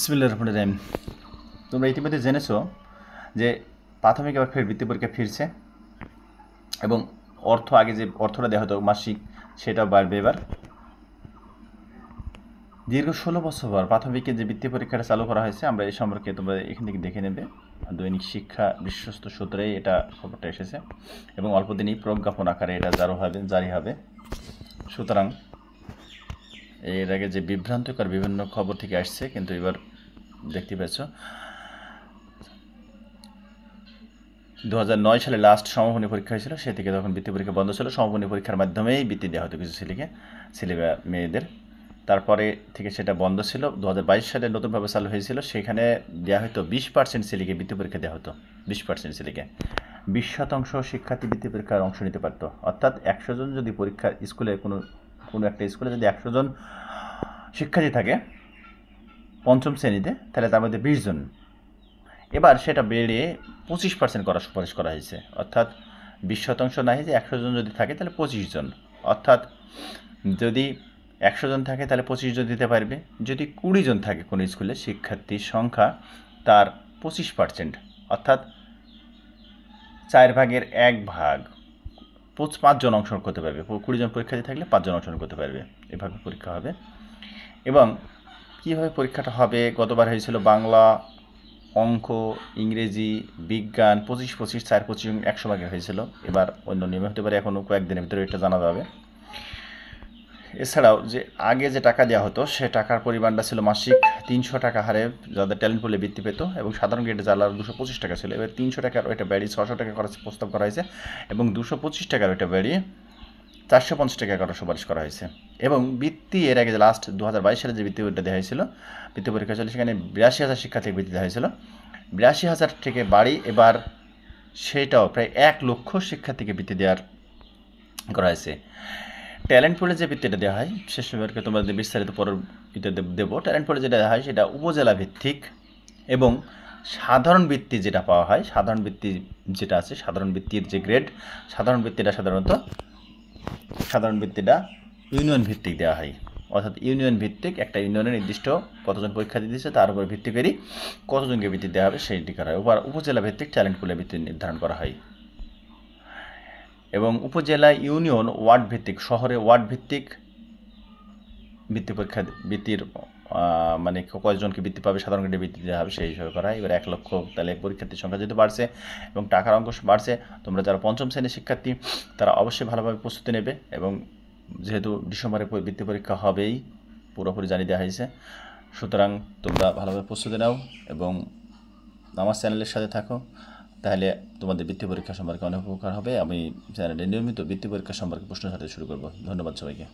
বিসমিল্লাহির রহমানির রহিম। তোমরা ইতিমধ্যে জেনেছো যে প্রাথমিক এবার ফের বৃত্তি পরীক্ষা ফিরছে এবং আগে যে অর্থটা দেওয়া হতো মাসিক সেটাও বাড়বে এবার। দীর্ঘ 16 বছর পর প্রাথমিকের যে বৃত্তি পরীক্ষাটা চালু করা হয়েছে, আমরা এই সম্পর্কে তোমরা এখান থেকে দেখে নেবে। দৈনিক শিক্ষা বিশ্বস্ত সূত্রেই এটা খবরটা এসেছে এবং অল্প দিনই প্রজ্ঞাপন আকারে এটা জারি হবে। সুতরাং এর আগে যে বিভ্রান্তিকর বিভিন্ন খবর থেকে আসছে, কিন্তু এবার দেখতে পাচ্ছ 2009 সালে লাস্ট সমাপনী পরীক্ষা হয়েছিল, সে থেকে তখন বৃত্তি পরীক্ষা বন্ধ ছিল। সমাপনী পরীক্ষার মাধ্যমেই বৃত্তি দেওয়া হতো কিছু ছেলে বা মেয়েদের। তারপরে থেকে সেটা বন্ধ ছিল। 2022 সালে নতুনভাবে চালু হয়েছিল, সেখানে দেওয়া হতো 20% ছেলেকে বৃত্তি পরীক্ষা দেওয়া হতো। 20% ছেলেকে 20% শিক্ষার্থী বৃত্তি পরীক্ষার অংশ নিতে পারতো। অর্থাৎ 100 জন যদি পরীক্ষা স্কুলে কোনো একটা স্কুলে যদি 100 জন শিক্ষার্থী থাকে পঞ্চম শ্রেণীতে, তাহলে তার মধ্যে 20 জন। এবার সেটা বেড়ে 25% করার সুপারিশ করা হয়েছে। অর্থাৎ 20% নাই, যে 100 জন যদি থাকে তাহলে 25 জন। অর্থাৎ যদি 100 জন থাকে তাহলে 25 জন দিতে পারবে। যদি 20 জন থাকে কোনো স্কুলে শিক্ষার্থীর সংখ্যা, তার 25%, অর্থাৎ 4 ভাগের 1 ভাগ 5 জন অংশগ্রহণ করতে পারবে। 20 জন পরীক্ষার্থী থাকলে 5 জন অংশগ্রহণ করতে পারবে। এভাবে পরীক্ষা হবে। এবং কীভাবে পরীক্ষাটা হবে, গতবার হয়েছিল বাংলা, অঙ্ক, ইংরেজি, বিজ্ঞান 25-25, 4-25 100 ভাগে হয়েছিল। এবার অন্য নিয়মে হতে পারে, এখনও কয়েকদিনের ভিতরে এটা জানা যাবে। এছাড়াও যে আগে যে টাকা দেওয়া হতো, সে টাকার পরিমাণটা ছিল মাসিক 300 টাকা হারে যাদের ট্যালেন্ট পুলে বৃত্তি পেত, এবং সাধারণ গ্রেডে যারা 225 টাকা ছিল। এবার 300 টাকার ওইটা বাড়িয়ে 600 টাকা করার প্রস্তাব করা হয়েছে, এবং 225 টাকার ওইটা বাড়িয়ে 450 টাকা করার সুপারিশ করা হয়েছে। এবং বৃত্তি এর আগে লাস্ট 2022 সালে যে বৃত্তি দেওয়া হয়েছিল, বৃত্তি পরীক্ষা ছিল, সেখানে 82,000 শিক্ষার্থীকে বৃত্তি দেওয়া হয়েছিল। 82,000 থেকে বাড়ি এবার সেটাও প্রায় 1 লক্ষ শিক্ষার্থীকে বৃত্তি দেওয়ার করা হয়েছে। ট্যালেন্ট পুলে যে বৃত্তিটা দেওয়া হয়, সে সম্পর্কে তোমাদের বিস্তারিত পরবর্তীতে দেবো। ট্যালেন্ট পুলে যেটা দেওয়া হয় সেটা উপজেলা ভিত্তিক, এবং সাধারণ বৃত্তি যেটা পাওয়া হয়, সাধারণ বৃত্তি যেটা আছে, সাধারণ বৃত্তির যে গ্রেড, সাধারণ বৃত্তিটা ইউনিয়ন ভিত্তিক দেওয়া হয়। অর্থাৎ ইউনিয়ন ভিত্তিক, একটা ইউনিয়নের নির্দিষ্ট কতজন পরীক্ষা দিতেছে তার উপর ভিত্তি করে কতজনকে বৃত্তি দেওয়া হবে সেইটি করা হয়। উপজেলা ভিত্তিক ট্যালেন্ট পুলে বৃত্তি নির্ধারণ করা হয়। এবং উপজেলা, ইউনিয়ন, ওয়ার্ড ভিত্তিক, শহরে ওয়ার্ড ভিত্তিক বৃত্তির মানে কয়জনকে বৃত্তি পাবে, সাধারণ গ্রেডে বৃত্তি দেওয়া হবে সেই হিসাবে করা হয়। এবার 1 লক্ষ, তাহলে পরীক্ষার্থীর সংখ্যা যেহেতু বাড়ছে এবং টাকার অঙ্ক বাড়ছে, তোমরা যারা পঞ্চম শ্রেণীর শিক্ষার্থী তারা অবশ্যই ভালোভাবে প্রস্তুতি নেবে। এবং যেহেতু ডিসেম্বরে বৃত্তি পরীক্ষা হবেই, পুরোপুরি জানিয়ে দেওয়া হয়েছে। সুতরাং তোমরা ভালোভাবে প্রস্তুতি নাও এবং আমার চ্যানেলের সাথে থাকো, তাহলে তোমাদের বৃত্তি পরীক্ষা সম্পর্কে অনেক উপকার হবে। আমি চ্যানেলে নিয়মিত বৃত্তি পরীক্ষা সম্পর্কে প্রশ্ন ছাড়তে শুরু করব। ধন্যবাদ সবাইকে।